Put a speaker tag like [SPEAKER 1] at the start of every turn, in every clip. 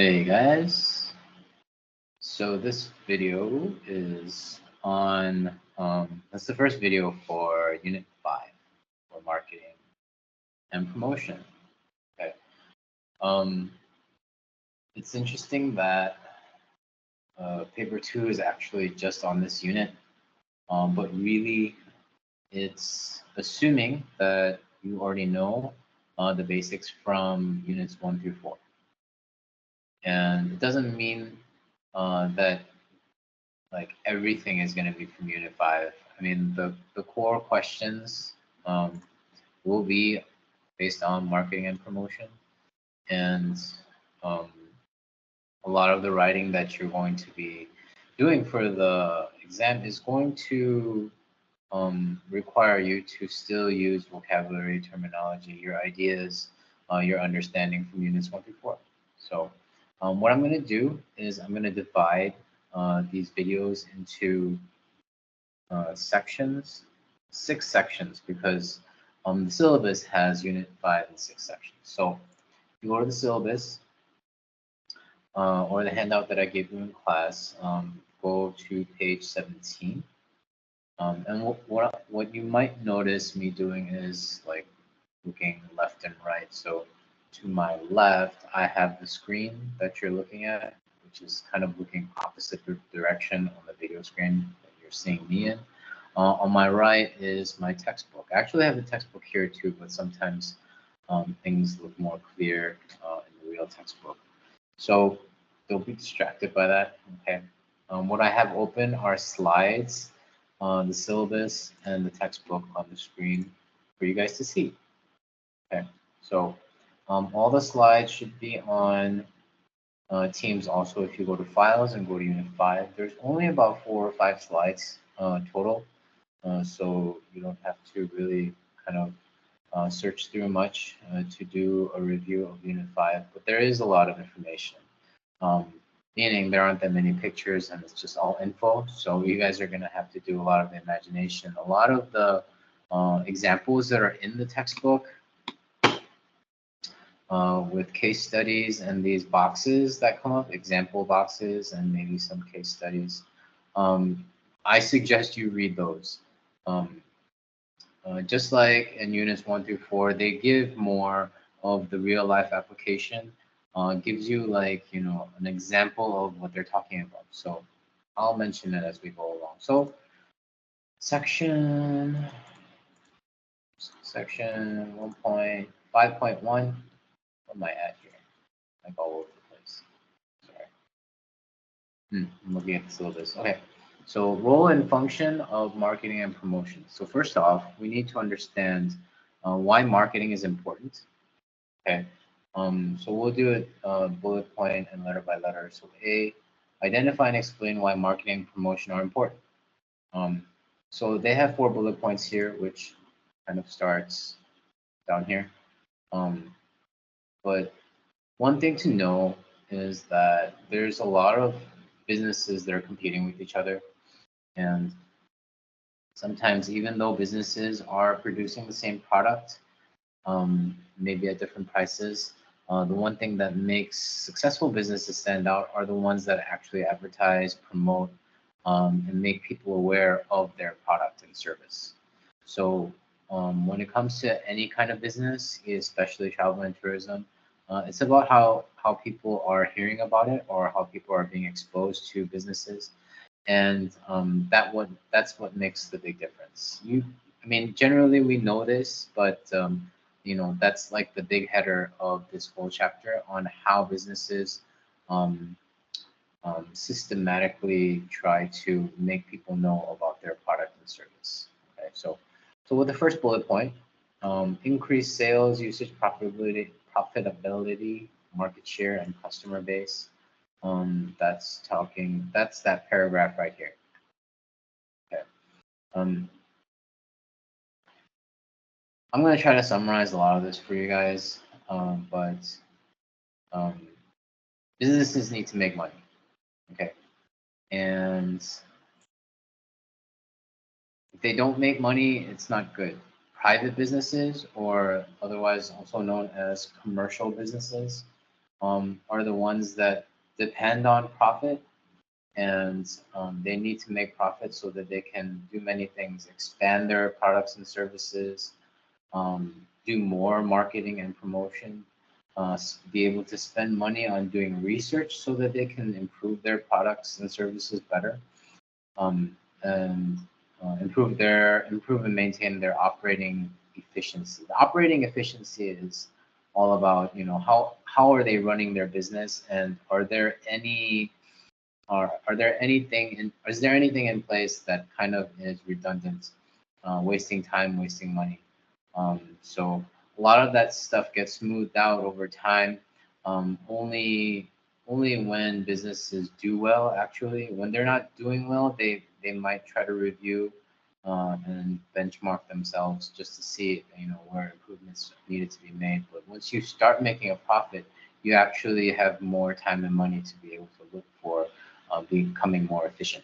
[SPEAKER 1] Hey guys, so this video is on, that's the first video for Unit 5 for Marketing and Promotion. Okay. Um, it's interesting that paper 2 is actually just on this unit, but really it's assuming that you already know the basics from Units 1 through 4. And it doesn't mean that like everything is going to be from Unit 5. I mean, the core questions will be based on marketing and promotion. And um, a lot of the writing that you're going to be doing for the exam is going to require you to still use vocabulary, terminology, your ideas, your understanding from Units 1 through 4. So what I'm going to do is I'm going to divide these videos into sections, 6 sections, because the syllabus has Unit 5 and 6 sections. So if you go to the syllabus or the handout that I gave you in class, go to page 17. And what you might notice me doing is like looking left and right. So to my left, I have the screen that you're looking at, which is kind of looking opposite direction on the video screen that you're seeing me in. On my right is my textbook. I actually have the textbook here too, but sometimes things look more clear in the real textbook. So don't be distracted by that, okay? What I have open are slides, the syllabus, and the textbook on the screen for you guys to see, okay? So all the slides should be on Teams. Also, if you go to Files and go to Unit 5, there's only about 4 or 5 slides total. So you don't have to really kind of search through much to do a review of Unit 5, but there is a lot of information, meaning there aren't that many pictures and it's just all info. So you guys are going to have to do a lot of imagination. A lot of the examples that are in the textbook with case studies and these boxes that come up, example boxes and maybe some case studies, I suggest you read those. Just like in units 1 through 4, they give more of the real life application, gives you like, you know, an example of what they're talking about. So I'll mention it as we go along. So section 1.5.1, what am I at here? Like all over the place. Sorry. I'm looking at the syllabus. Okay. So role and function of marketing and promotion. So first off, we need to understand why marketing is important. Okay. So we'll do it bullet point and letter by letter. So A, identify and explain why marketing and promotion are important. So they have 4 bullet points here, which kind of starts down here. But one thing to know is that there's a lot of businesses that are competing with each other. And sometimes even though businesses are producing the same product, maybe at different prices, the one thing that makes successful businesses stand out are the ones that actually advertise, promote, and make people aware of their product and service. So when it comes to any kind of business, especially travel and tourism, it's about how people are hearing about it or how people are being exposed to businesses, and that's what makes the big difference. I mean, generally we know this, but you know, that's like the big header of this whole chapter on how businesses um, systematically try to make people know about their product and service. Okay, so with the first bullet point, increase sales, usage, profitability, market share, and customer base. That's that paragraph right here. Okay. I'm going to try to summarize a lot of this for you guys, but businesses need to make money, okay? And if they don't make money, it's not good. Private businesses, or otherwise also known as commercial businesses, are the ones that depend on profit, and they need to make profit so that they can do many things, expand their products and services, do more marketing and promotion, be able to spend money on doing research so that they can improve their products and services better, and improve and maintain their operating efficiency. The operating efficiency is all about, how are they running their business, and is there anything in place that kind of is redundant, wasting time, wasting money? So a lot of that stuff gets smoothed out over time. Only when businesses do well, actually. When they're not doing well, they might try to review and benchmark themselves just to see, where improvements needed to be made. But once you start making a profit, you actually have more time and money to be able to look for becoming more efficient,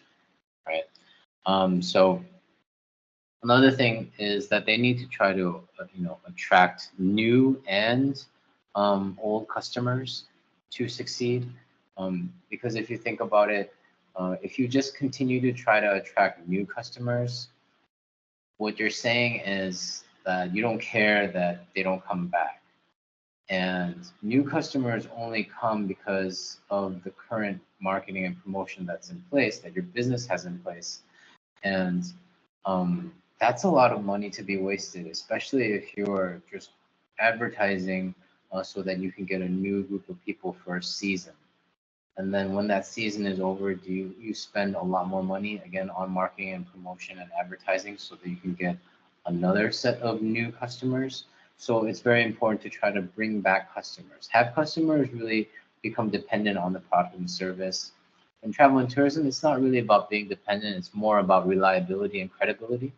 [SPEAKER 1] right? So another thing is that they need to try to, attract new and old customers to succeed. Because if you think about it, if you just continue to try to attract new customers, what you're saying is that you don't care that they don't come back. And new customers only come because of the current marketing and promotion that's in place, that your business has in place. And that's a lot of money to be wasted, especially if you're just advertising so that you can get a new group of people for a season. And then when that season is over, you spend a lot more money again on marketing and promotion and advertising so that you can get another set of new customers. So it's very important to try to bring back customers. Have customers really become dependent on the product and service. In travel and tourism, it's not really about being dependent. It's more about reliability and credibility.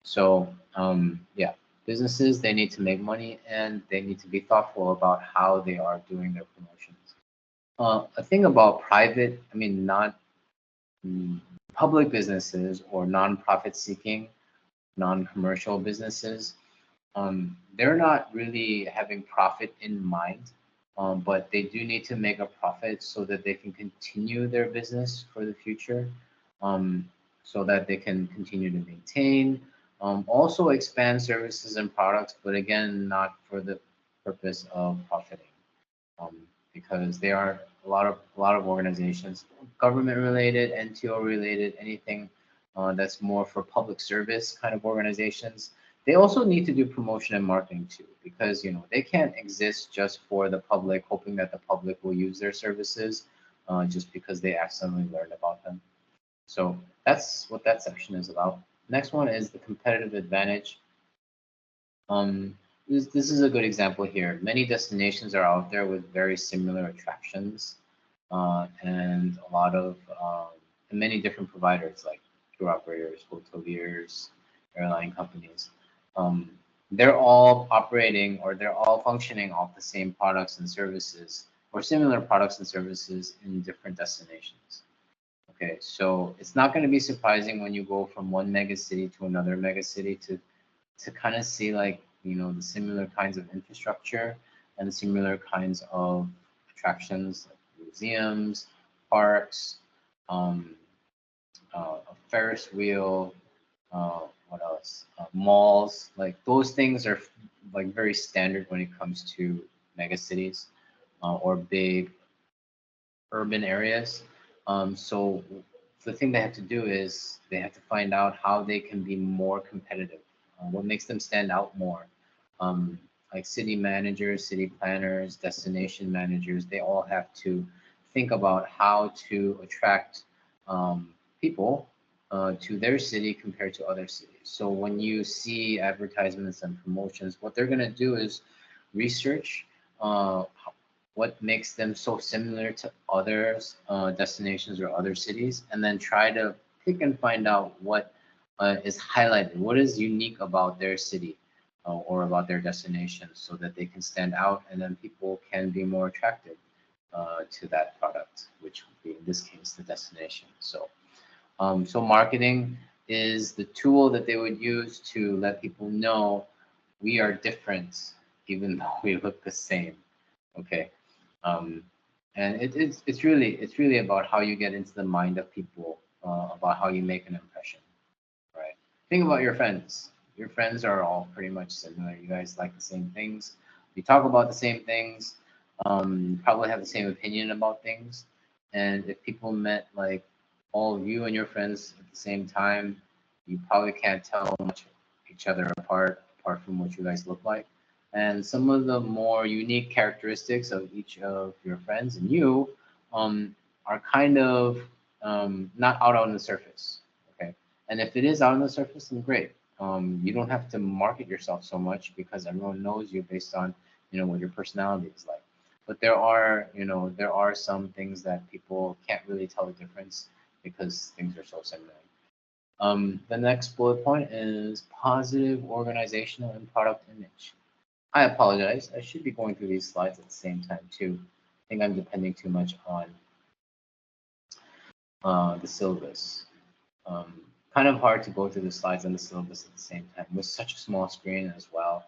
[SPEAKER 1] So yeah, businesses, they need to make money, and they need to be thoughtful about how they are doing their promotions. A thing about not public businesses or non-profit seeking, non-commercial businesses, they're not really having profit in mind, but they do need to make a profit so that they can continue their business for the future, so that they can continue to maintain, also expand services and products, but again, not for the purpose of profiting, um, because there are a lot of organizations, government related, NTO related, anything that's more for public service kind of organizations. They also need to do promotion and marketing too, because they can't exist just for the public, hoping that the public will use their services just because they accidentally learned about them. So that's what that section is about. Next one is the competitive advantage. This is a good example here. Many destinations are out there with very similar attractions, and a lot of and many different providers like tour operators, hoteliers, airline companies. They're all operating, or they're all functioning off the same products and services, or similar products and services in different destinations. Okay, so it's not going to be surprising when you go from one mega city to another mega city to kind of see, like, the similar kinds of infrastructure and the similar kinds of attractions, like museums, parks, um, a Ferris wheel, what else? Malls. Like those things are like very standard when it comes to mega cities or big urban areas. So the thing they have to do is they have to find out how they can be more competitive, what makes them stand out more. Um, like city managers, city planners, destination managers, they all have to think about how to attract people to their city compared to other cities. So when you see advertisements and promotions, what they're going to do is research what makes them so similar to other destinations or other cities, and then try to pick and find out what is highlighted, what is unique about their city or about their destination, so that they can stand out, and then people can be more attracted to that product, which would be in this case the destination. So marketing is the tool that they would use to let people know we are different, even though we look the same. Okay. And it's really about how you get into the mind of people, about how you make an impression, right? Think about your friends. Your friends are all pretty much similar. You guys like the same things. You talk about the same things. You probably have the same opinion about things. And if people met like all of you and your friends at the same time, you probably can't tell much of each other apart from what you guys look like. And some of the more unique characteristics of each of your friends and you are kind of not out on the surface. Okay. And if it is out on the surface, then great. You don't have to market yourself so much because everyone knows you based on, what your personality is like. But there are some things that people can't really tell the difference because things are so similar. The next bullet point is positive organizational and product image. I apologize. I should be going through these slides at the same time too. I think I'm depending too much on the syllabus. Um, Kind of hard to go through the slides and the syllabus at the same time with such a small screen as well.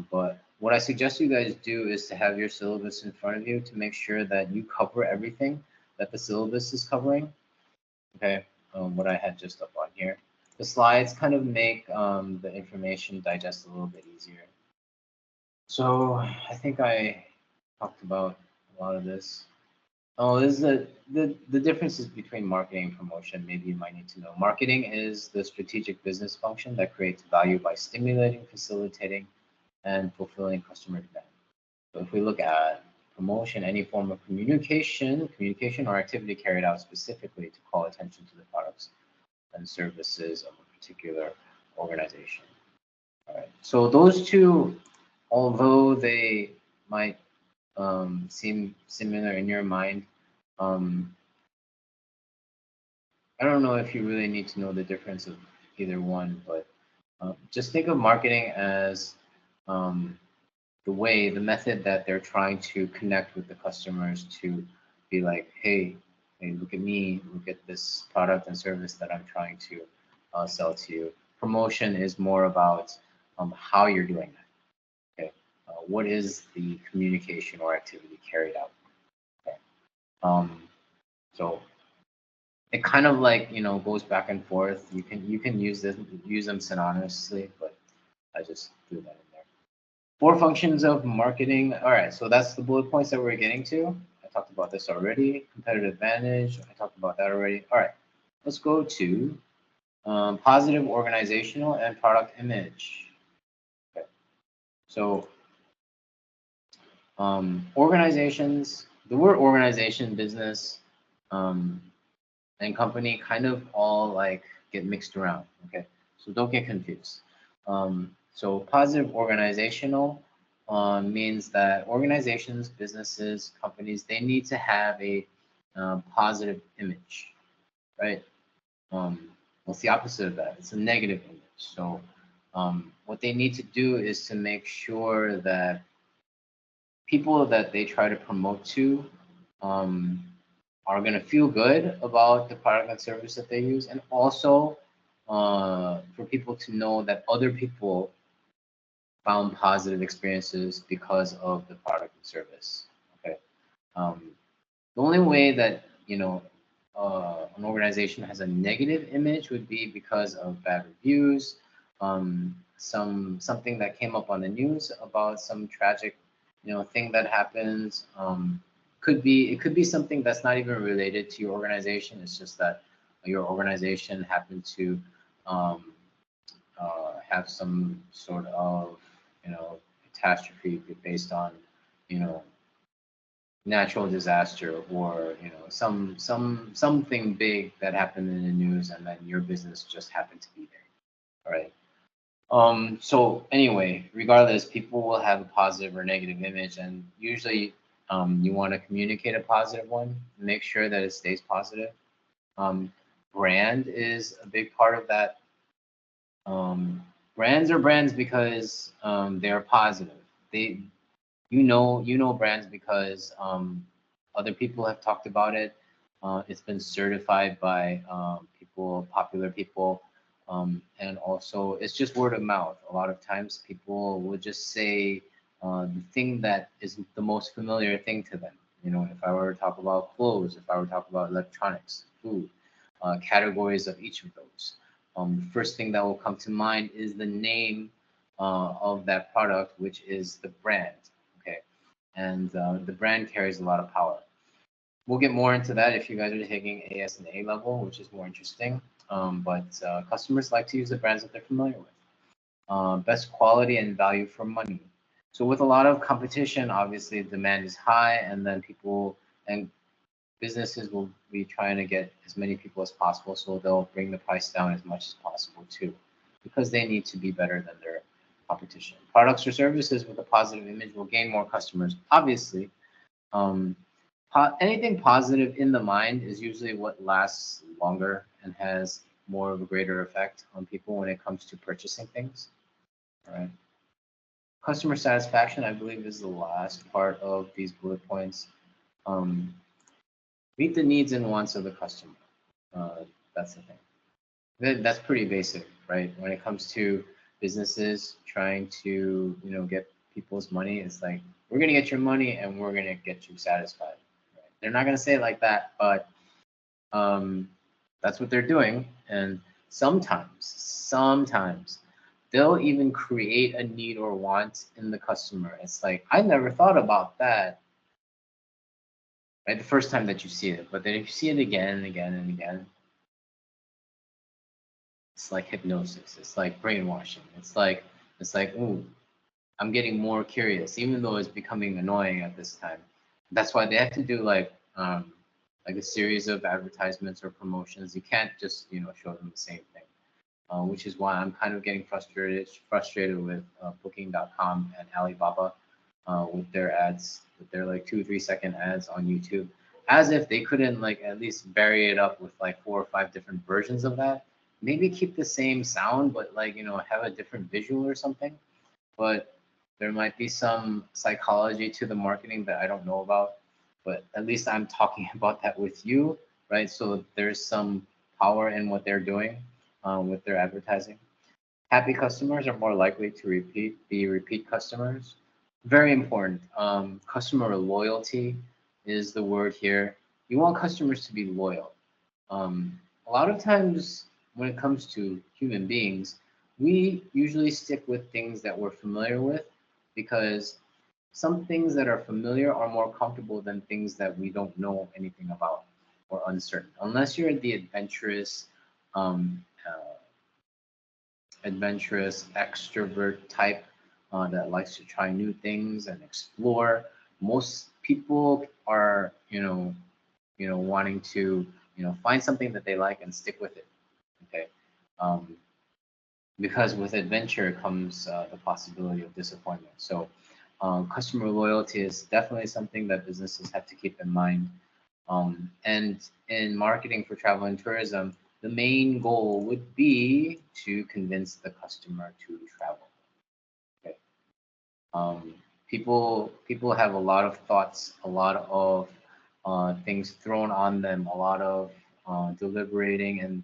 [SPEAKER 1] But what I suggest you guys do is to have your syllabus in front of you to make sure that you cover everything that the syllabus is covering. Okay, what I had just up on here. The slides kind of make the information digest a little bit easier. So I think I talked about a lot of this. Oh, this is the differences between marketing and promotion. Maybe you might need to know. Marketing is the strategic business function that creates value by stimulating, facilitating, and fulfilling customer demand. So if we look at promotion, any form of communication or activity carried out specifically to call attention to the products and services of a particular organization. All right. So those two, although they might seem similar in your mind, um, I don't know if you really need to know the difference of either one, but just think of marketing as um, the method that they're trying to connect with the customers to be like, hey, look at me, look at this product and service that I'm trying to sell to you. Promotion is more about how you're doing that. Okay, what is the communication or activity carried out? Okay, um, so it kind of like goes back and forth. You can use them synonymously, but I just threw that in there. Four functions of marketing. All right, so that's the bullet points that we're getting to. I talked about this already. Competitive advantage. I talked about that already. All right, let's go to positive organizational and product image. Okay, so organizations. The word organization, business, um, and company kind of all like get mixed around. Okay, so don't get confused. So positive organizational means that organizations, businesses, companies, they need to have a positive image, right? What's the opposite of that? It's a negative image. So what they need to do is to make sure that people that they try to promote to um, are going to feel good about the product and service that they use, and also for people to know that other people found positive experiences because of the product and service. Okay. Um, the only way that an organization has a negative image would be because of bad reviews, something that came up on the news about some tragic, thing that happens. It could be something that's not even related to your organization. It's just that your organization happened to have some sort of catastrophe based on you know natural disaster or something big that happened in the news, and then your business just happened to be there. All right. So anyway, regardless, people will have a positive or negative image, and usually you want to communicate a positive one. Make sure that it stays positive. Brand is a big part of that. Brands are brands because they are positive. They you know brands because other people have talked about it. It's been certified by popular people, and also it's just word of mouth. A lot of times people will just say the thing that is the most familiar thing to them. You know, if I were to talk about clothes, if I were to talk about electronics, food, categories of each of those, the first thing that will come to mind is the name of that product, which is the brand. Okay, and the brand carries a lot of power. We'll get more into that if you guys are taking AS and A level, which is more interesting. But customers like to use the brands that they're familiar with. Best quality and value for money. So with a lot of competition, obviously demand is high, and then people and businesses will be trying to get as many people as possible, so they'll bring the price down as much as possible too, because they need to be better than their competition. Products or services with a positive image will gain more customers. Obviously, um, anything positive in the mind is usually what lasts longer and has more of a greater effect on people when it comes to purchasing things. All right. Customer satisfaction, I believe, is the last part of these bullet points. Um, Meet the needs and wants of the customer. That's the thing. That's pretty basic, right? When it comes to businesses trying to, get people's money, it's like, we're gonna get your money and we're gonna get you satisfied. Right? They're not gonna say it like that, but that's what they're doing. And sometimes they'll even create a need or want in the customer. It's like, I never thought about that, right? The first time that you see it, but then if you see it again and again and again, it's like hypnosis. It's like brainwashing. It's like, ooh, I'm getting more curious, even though it's becoming annoying at this time. That's why they have to do like a series of advertisements or promotions. You can't just show them the same thing. Which is why I'm kind of getting frustrated with Booking.com and Alibaba with their ads, with their like 2 or 3 second ads on YouTube, as if they couldn't like at least vary it up with like 4 or 5 different versions of that. Maybe keep the same sound, but like have a different visual or something. But there might be some psychology to the marketing that I don't know about. But at least I'm talking about that with you, right? So there's some power in what they're doing with their advertising. Happy customers are more likely to be repeat customers. Very important. Customer loyalty is the word here. You want customers to be loyal. A lot of times when it comes to human beings, we usually stick with things that we're familiar with because some things that are familiar are more comfortable than things that we don't know anything about or uncertain. Unless you're the adventurous extrovert type that likes to try new things and explore. Most people are, wanting to, find something that they like and stick with it. Okay. Um, because with adventure comes the possibility of disappointment. So customer loyalty is definitely something that businesses have to keep in mind. And in marketing for travel and tourism, the main goal would be to convince the customer to travel. Okay. Um, people have a lot of thoughts, a lot of things thrown on them, a lot of deliberating and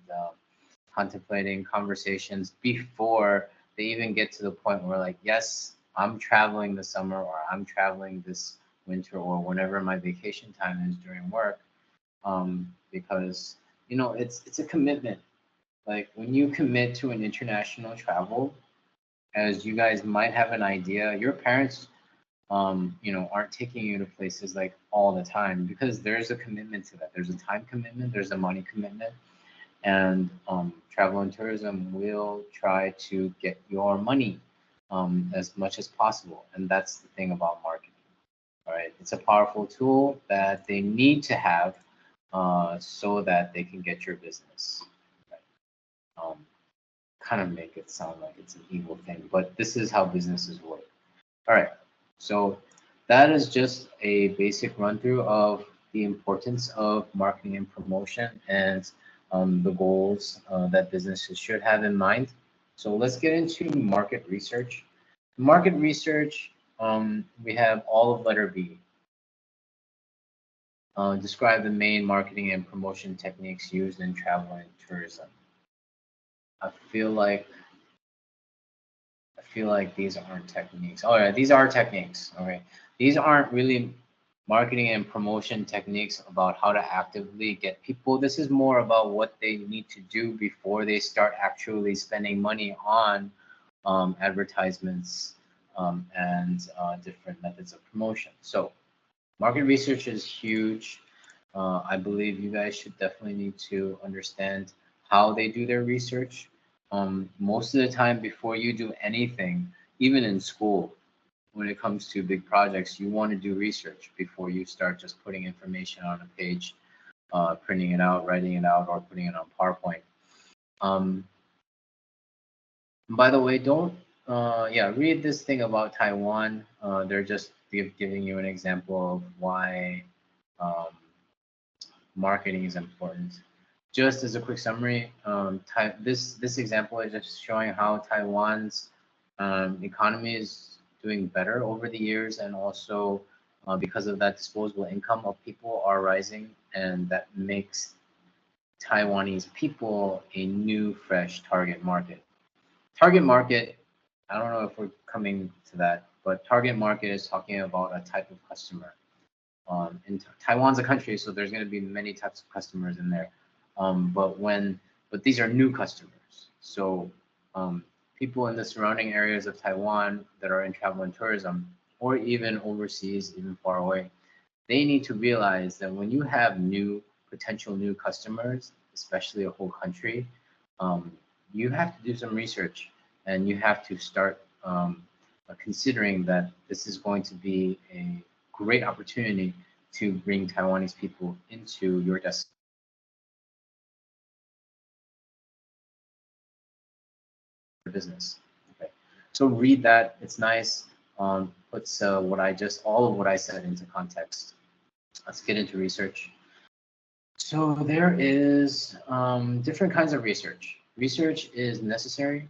[SPEAKER 1] contemplating conversations before they even get to the point where like, yes, I'm traveling this summer or I'm traveling this winter or whenever my vacation time is during work, because it's a commitment. Like when you commit to an international travel, as you guys might have an idea, your parents aren't taking you to places like all the time because there's a commitment to that. There's a time commitment, there's a money commitment, and travel and tourism will try to get your money as much as possible. And that's the thing about marketing. All right, it's a powerful tool that they need to have so that they can get your business. Right? Kind of make it sound like it's an evil thing, but this is how businesses work. All right, so that is just a basic run through of the importance of marketing and promotion and the goals that businesses should have in mind. So let's get into market research. Market research, we have all of letter B. Describe the main marketing and promotion techniques used in travel and tourism. I feel like feel like these aren't techniques. Oh yeah, these are techniques. Okay, these aren't really marketing and promotion techniques about how to actively get people. This is more about what they need to do before they start actually spending money on advertisements and different methods of promotion. So market research is huge. I believe you guys should definitely need to understand how they do their research. Most of the time, before you do anything, even in school, when it comes to big projects, you want to do research before you start just putting information on a page, printing it out, writing it out, or putting it on PowerPoint. By the way, don't read this thing about Taiwan. They're just giving you an example of why marketing is important. Just as a quick summary, this example is just showing how Taiwan's economy is doing better over the years, and also because of that, disposable income of people are rising, and that makes Taiwanese people a new, fresh target market. Target market, I don't know if we're coming to that, but target market is talking about a type of customer. In Taiwan's a country, so there's going to be many types of customers in there. But these are new customers. So people in the surrounding areas of Taiwan that are in travel and tourism, or even overseas, even far away, they need to realize that when you have potential new customers, especially a whole country, you have to do some research, and you have to start considering that this is going to be a great opportunity to bring Taiwanese people into your destination business. Okay, so read that. It's nice. Puts all of what I said into context. Let's get into research. So there is different kinds of research. Research is necessary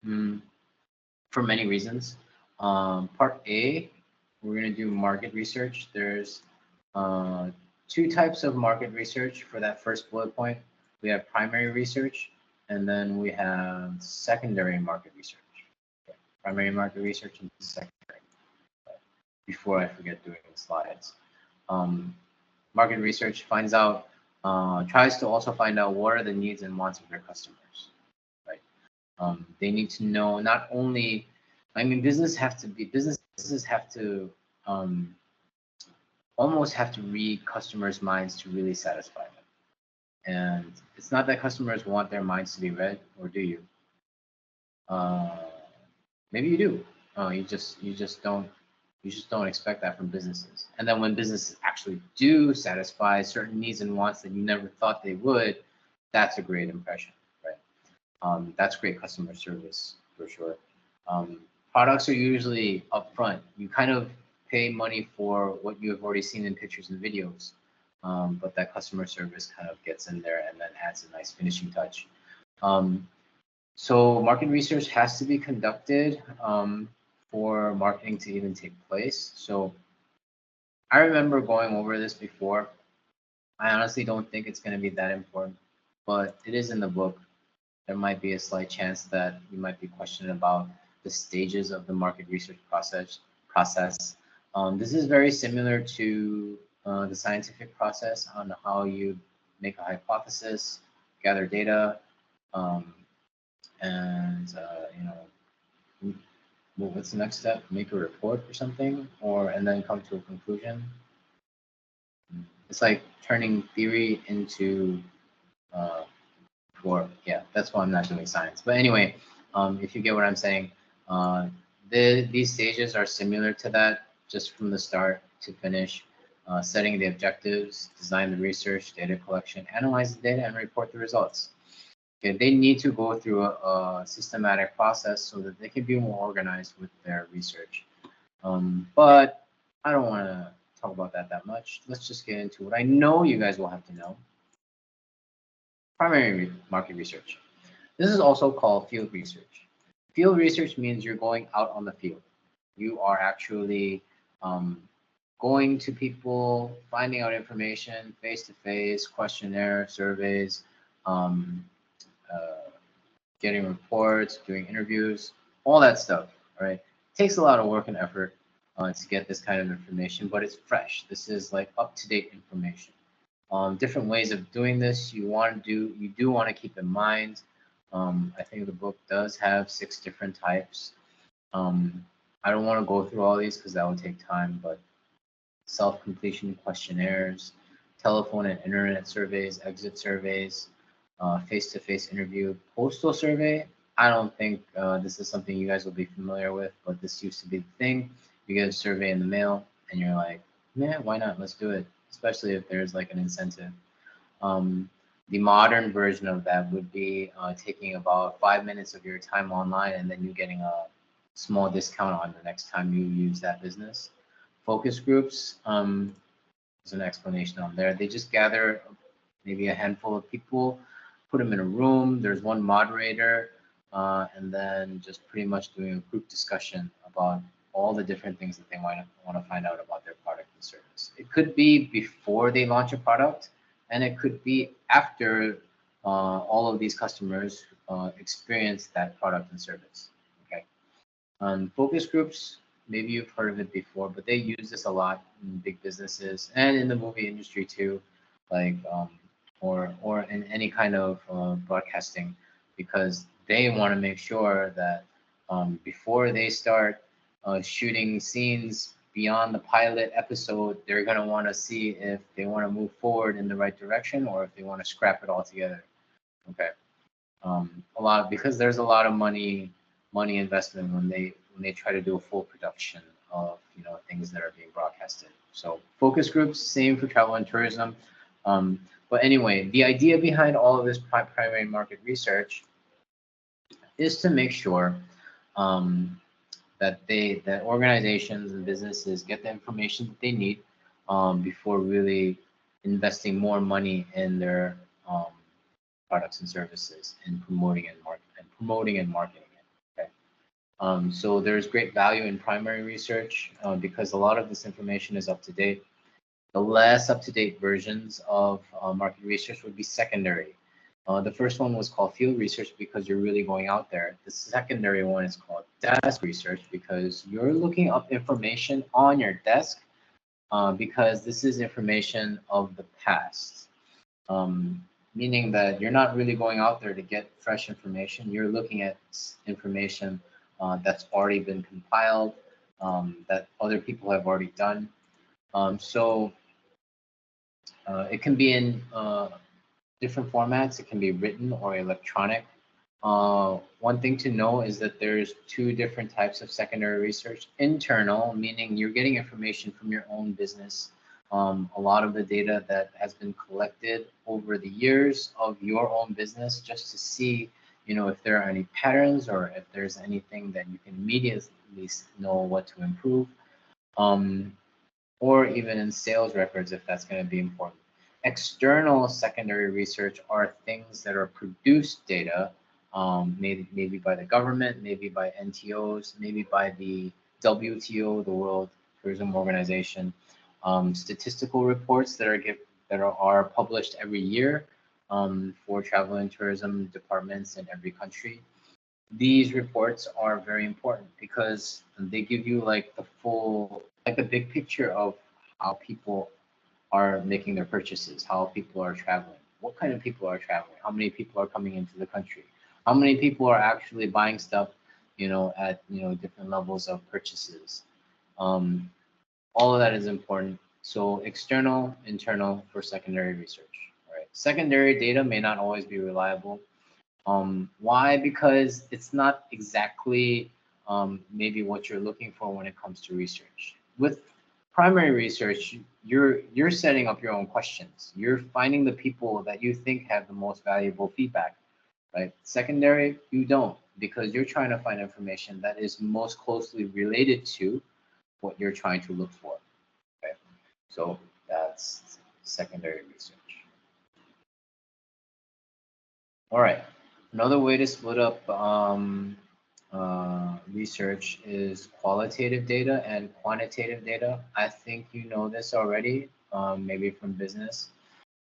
[SPEAKER 1] for many reasons. Part A, we're going to do market research. There's two types of market research for that first bullet point. We have primary research, and then we have secondary market research. Okay. Primary market research and secondary. Before I forget doing the slides. Market research tries to also find out what are the needs and wants of their customers, right? They need to know not only, businesses have to almost have to read customers' minds to really satisfy them. And it's not that customers want their minds to be read, or do you? Maybe you do. You just don't expect that from businesses. And then when businesses actually do satisfy certain needs and wants that you never thought they would, that's a great impression, right? That's great customer service for sure. Products are usually upfront. You kind of pay money for what you have already seen in pictures and videos, but that customer service kind of gets in there and then adds a nice finishing touch. So market research has to be conducted for marketing to even take place. So I remember going over this before. I honestly don't think it's going to be that important, but it is in the book. There might be a slight chance that you might be questioning about the stages of the market research process. This is very similar to the scientific process on how you make a hypothesis, gather data, and what's the next step? Make a report or something, and then come to a conclusion. It's like turning theory into that's why I'm not doing science. But anyway, if you get what I'm saying, these stages are similar to that, just from the start to finish. Setting the objectives, design the research, data collection, analyze the data, and report the results. Okay, they need to go through a systematic process so that they can be more organized with their research. But I don't want to talk about that much. Let's just get into what I know you guys will have to know. Primary market research. This is also called field research. Field research means you're going out on the field. You are actually going to people, finding out information face-to-face, questionnaire, surveys, getting reports, doing interviews, all that stuff. All right, it takes a lot of work and effort to get this kind of information, but it's fresh. This is like up-to-date information. Different ways of doing this you do want to keep in mind. I think the book does have 6 different types. I don't want to go through all these because that would take time, but self-completion questionnaires, telephone and internet surveys, exit surveys, face-to-face interview, postal survey. I don't think this is something you guys will be familiar with, but this used to be the thing. You get a survey in the mail and you're like, yeah, why not? Let's do it, especially if there's like an incentive. The modern version of that would be taking about 5 minutes of your time online and then you getting a small discount on the next time you use that business. Focus groups, there's an explanation on there. They just gather maybe a handful of people, put them in a room. There's one moderator, and then just pretty much doing a group discussion about all the different things that they want to find out about their product and service. It could be before they launch a product, and it could be after all of these customers experience that product and service. Okay. Focus groups, maybe you've heard of it before, but they use this a lot in big businesses and in the movie industry too, like or in any kind of broadcasting, because they want to make sure that before they start shooting scenes beyond the pilot episode, they're going to want to see if they want to move forward in the right direction or if they want to scrap it all together. Okay. A lot, because there's a lot of money investment when they try to do a full production of things that are being broadcasted. So focus groups, same for travel and tourism. But anyway, the idea behind all of this primary market research is to make sure that organizations and businesses get the information that they need before really investing more money in their products and services and promoting and marketing it. Okay. So there's great value in primary research because a lot of this information is up to date. The less up-to-date versions of market research would be secondary. The first one was called field research because you're really going out there. The secondary one is called desk research because you're looking up information on your desk because this is information of the past. Meaning that you're not really going out there to get fresh information. You're looking at information that's already been compiled, that other people have already done. So it can be in different formats. It can be written or electronic. One thing to know is that there's 2 different types of secondary research. Internal, meaning you're getting information from your own business. A lot of the data that has been collected over the years of your own business just to see, if there are any patterns or if there's anything that you can immediately know what to improve. Or even in sales records if that's going to be important. External secondary research are things that are produced data, maybe by the government, maybe by NTOs, maybe by the WTO, the World Tourism Organization. Statistical reports that are published every year for travel and tourism departments in every country. These reports are very important because they give you like the big picture of how people are making their purchases, how people are traveling, what kind of people are traveling, how many people are coming into the country, how many people are actually buying stuff, at different levels of purchases. All of that is important. So external, internal for secondary research. All right. Secondary data may not always be reliable. Why? Because it's not exactly maybe what you're looking for when it comes to research. With primary research, you're setting up your own questions. You're finding the people that you think have the most valuable feedback, right? Secondary, you don't, because you're trying to find information that is most closely related to what you're trying to look for. Okay, so that's secondary research. All right. Another way to split up research is qualitative data and quantitative data. I think you know this already, maybe from business.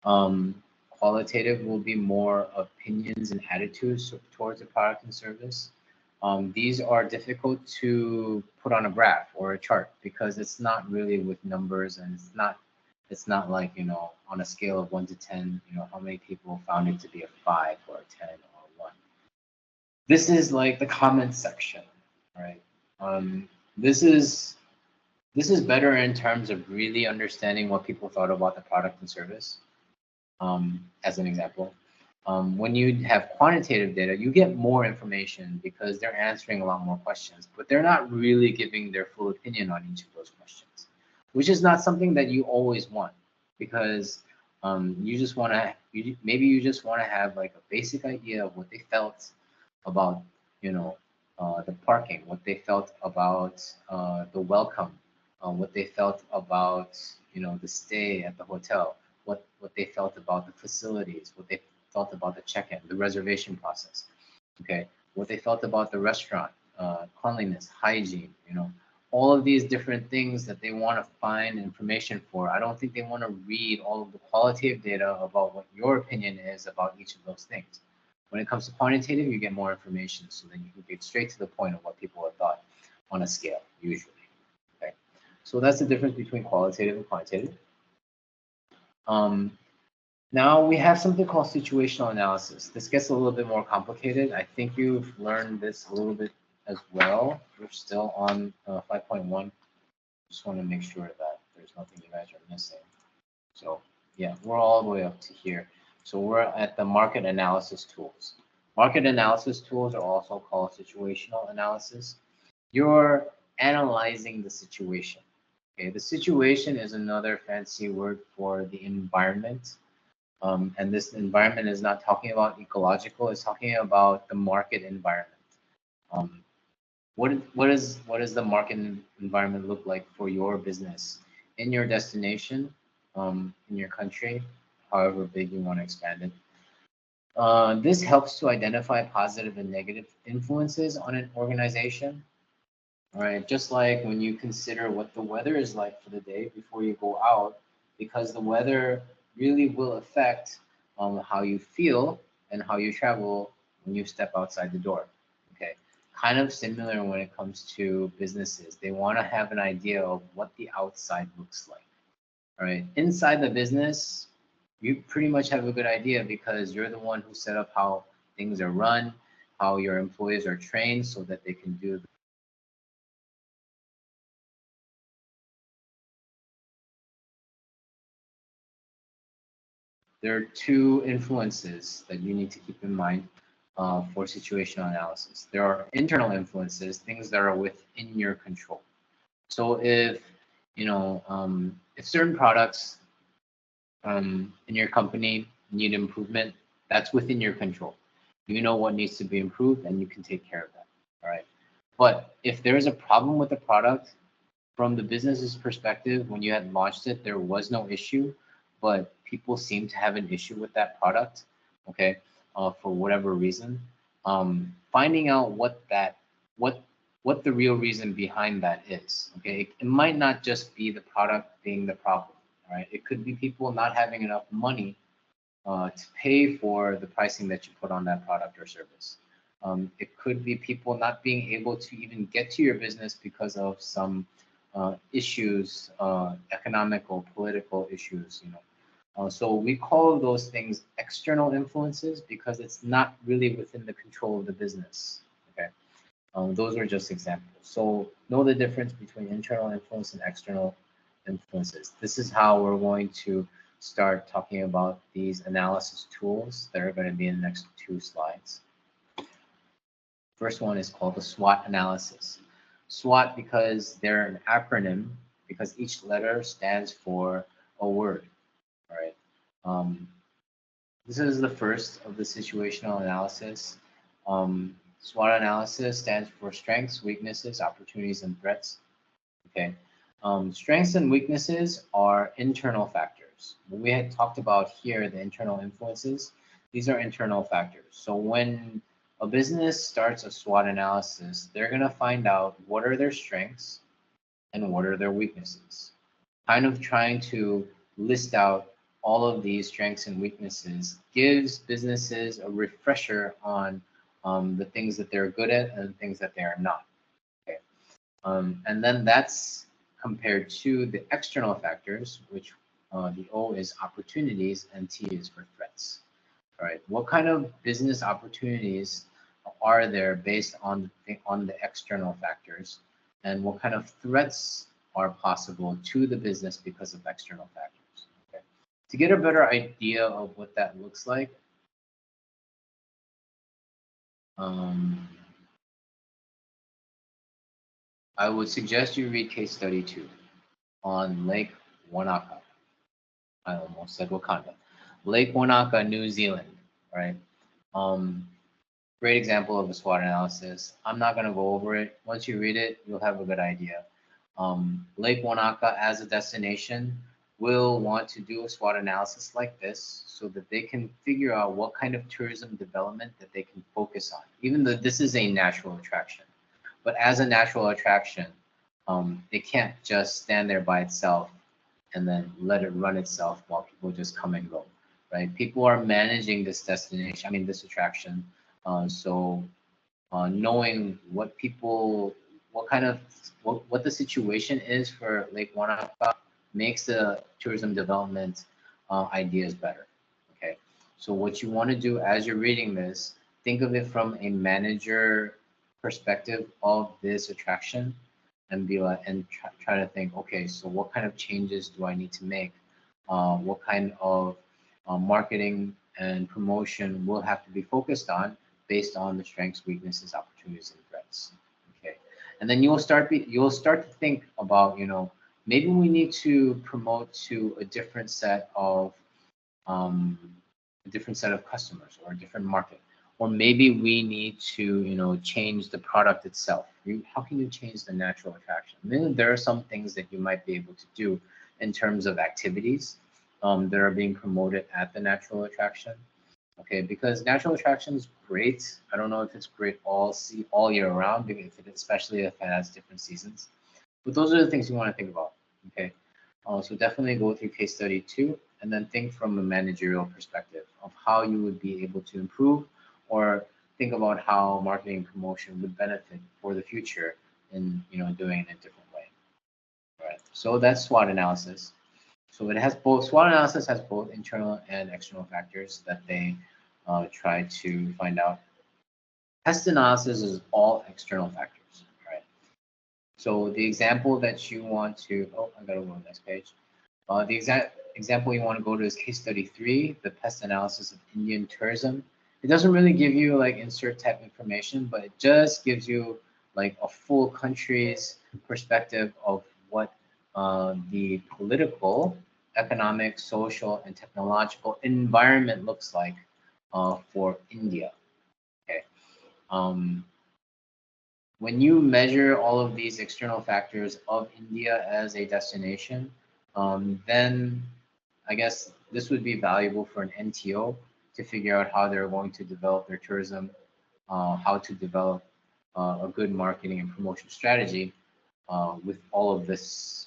[SPEAKER 1] Qualitative will be more opinions and attitudes towards a product and service. These are difficult to put on a graph or a chart because it's not really with numbers, and it's not like, on a scale of 1 to 10, how many people found it to be a 5 or a 10 or a 1. This is like the comment section, right? This is better in terms of really understanding what people thought about the product and service. As an example, when you have quantitative data, you get more information because they're answering a lot more questions, but they're not really giving their full opinion on each of those questions, which is not something that you always want, because you just want to, maybe you just want to have like a basic idea of what they felt about, the parking, what they felt about the welcome, what they felt about, the stay at the hotel, what they felt about the facilities, what they felt about the check-in, the reservation process, okay, what they felt about the restaurant, cleanliness, hygiene, all of these different things that they want to find information for. I don't think they want to read all of the qualitative data about what your opinion is about each of those things. When it comes to quantitative, you get more information, so then you can get straight to the point of what people have thought on a scale, usually. Okay, so that's the difference between qualitative and quantitative. Now we have something called situational analysis. This gets a little bit more complicated. I think you've learned this a little bit as well. We're still on 5.1. Just want to make sure that there's nothing you guys are missing. So yeah, we're all the way up to here. So we're at the market analysis tools. Market analysis tools are also called situational analysis. You're analyzing the situation. Okay, the situation is another fancy word for the environment. And this environment is not talking about ecological, it's talking about the market environment. What does the market environment look like for your business in your destination, in your country, however big you want to expand it? This helps to identify positive and negative influences on an organization. All right, just like when you consider what the weather is like for the day before you go out, because the weather really will affect how you feel and how you travel when you step outside the door. Okay, kind of similar when it comes to businesses. They want to have an idea of what the outside looks like. All right, inside the business, you pretty much have a good idea because you're the one who set up how things are run, how your employees are trained so that they can do. There are two influences that you need to keep in mind for situational analysis. There are internal influences, things that are within your control. So if if certain products in your company need improvement, that's within your control. You know what needs to be improved, and you can take care of that. All right. But if there is a problem with the product, from the business's perspective, when you had launched it, there was no issue, but people seem to have an issue with that product, okay, for whatever reason. Finding out what the real reason behind that is, okay. It might not just be the product being the problem, right? It could be people not having enough money to pay for the pricing that you put on that product or service. It could be people not being able to even get to your business because of some issues, economical, political issues, so we call those things external influences because it's not really within the control of the business. Okay, those are just examples. So know the difference between internal influence and external influences. This is how we're going to start talking about these analysis tools that are going to be in the next 2 slides. First one is called the SWOT analysis. SWOT because they're an acronym, because each letter stands for a word. All right. This is the first of the situational analysis. SWOT analysis stands for strengths, weaknesses, opportunities, and threats. Okay. Strengths and weaknesses are internal factors. What we had talked about here, the internal influences, these are internal factors. So when a business starts a SWOT analysis, they're going to find out what are their strengths and what are their weaknesses. Kind of trying to list out all of these strengths and weaknesses gives businesses a refresher on the things that they're good at and the things that they are not. Okay. And then that's compared to the external factors, which the O is opportunities and T is for threats. All right. What kind of business opportunities are there based on the external factors, and what kind of threats are possible to the business because of external factors? Okay. To get a better idea of what that looks like, I would suggest you read case study 2 on Lake Wanaka. I almost said Wakanda. Lake Wanaka, New Zealand, right? Great example of a SWOT analysis. I'm not going to go over it. Once you read it, you'll have a good idea. Lake Wanaka as a destination will want to do a SWOT analysis like this so that they can figure out what kind of tourism development that they can focus on, even though this is a natural attraction. But as a natural attraction, it can't just stand there by itself and then let it run itself while people just come and go, right? People are managing this destination, I mean, this attraction. So knowing what people, what the situation is for Lake Wanaka makes the tourism development ideas better. Okay, so what you want to do as you're reading this, think of it from a manager perspective of this attraction, and be like, and try to think, okay, so what kind of changes do I need to make? What kind of marketing and promotion will have to be focused on based on the strengths, weaknesses, opportunities, and threats. Okay, and then you'll start to think about, maybe we need to promote to a different set of customers or a different market, or maybe we need to change the product itself. How can you change the natural attraction? Then there are some things that you might be able to do in terms of activities that are being promoted at the natural attraction. Okay, because natural attraction is great. I don't know if it's great all year round, especially if it has different seasons. But those are the things you want to think about. Okay, so definitely go through case study 2, and then think from a managerial perspective of how you would be able to improve, or think about how marketing and promotion would benefit for the future in doing it in a different way. All right. So that's SWOT analysis. So it has both, SWOT analysis has both internal and external factors that they try to find out. Pest analysis is all external factors, right? So the example that you want to, I gotta go to the next page. The example you want to go to is case study 3, the pest analysis of Indian tourism. It doesn't really give you like insert type information, but it just gives you like a full country's perspective of what the political, economic, social, and technological environment looks like for India. Okay. When you measure all of these external factors of India as a destination, then I guess this would be valuable for an NTO to figure out how they're going to develop their tourism, how to develop a good marketing and promotion strategy with all of these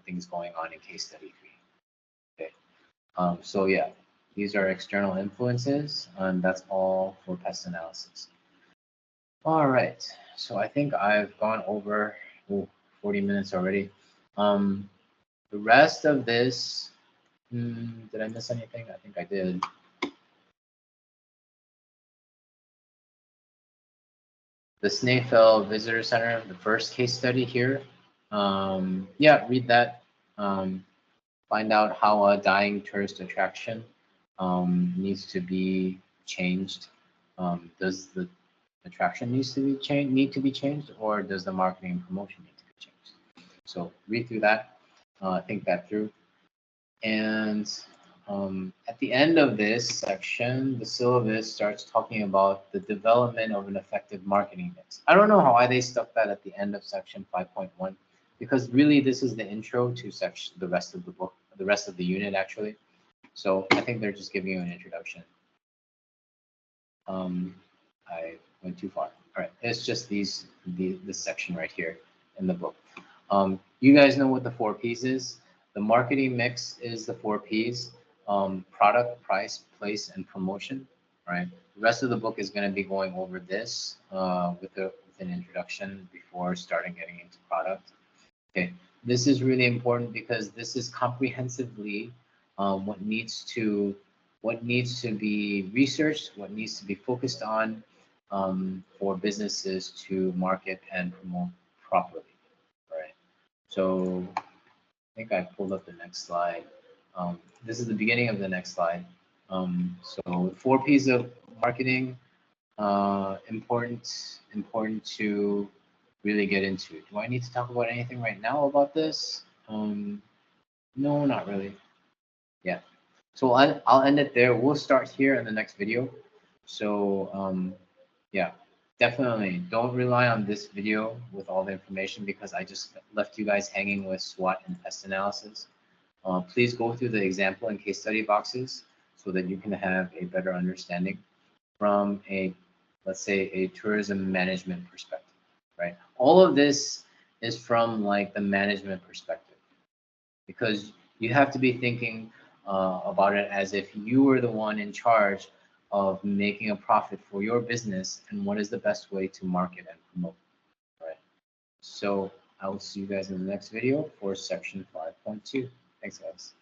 [SPEAKER 1] things going on in case study 3. Okay, so yeah, these are external influences, and that's all for pest analysis. All right, so I think I've gone over 40 minutes already. The rest of this, did I miss anything? I think I did. The Snaefell Visitor Center, the first case study here. Yeah, read that. Find out how a dying tourist attraction needs to be changed. Does the attraction need to be changed, or does the marketing and promotion need to be changed? So read through that, think that through. And at the end of this section, the syllabus starts talking about the development of an effective marketing mix. I don't know why they stuck that at the end of section 5.1, because really this is the intro to the rest of the book, the rest of the unit actually. So I think they're just giving you an introduction. I went too far. All right, it's just this section right here in the book. You guys know what the 4 P's is. The marketing mix is the 4 P's: product, price, place, and promotion. Right. the rest of the book is going to be going over this with an introduction before starting getting into product. Okay, this is really important because this is comprehensively what needs to be researched, what needs to be focused on for businesses to market and promote properly. Right. So I think I pulled up the next slide. This is the beginning of the next slide. So 4 P's of marketing, important to really get into. Do I need to talk about anything right now about this? No, not really. Yeah. So I'll end it there. We'll start here in the next video. So yeah, definitely don't rely on this video with all the information because I just left you guys hanging with SWOT and test analysis. Please go through the example and case study boxes so that you can have a better understanding from a, let's say, a tourism management perspective, right? All of this is from like the management perspective because you have to be thinking about it as if you were the one in charge of making a profit for your business and what is the best way to market and promote, right? So I will see you guys in the next video for section 5.2. Thanks, guys.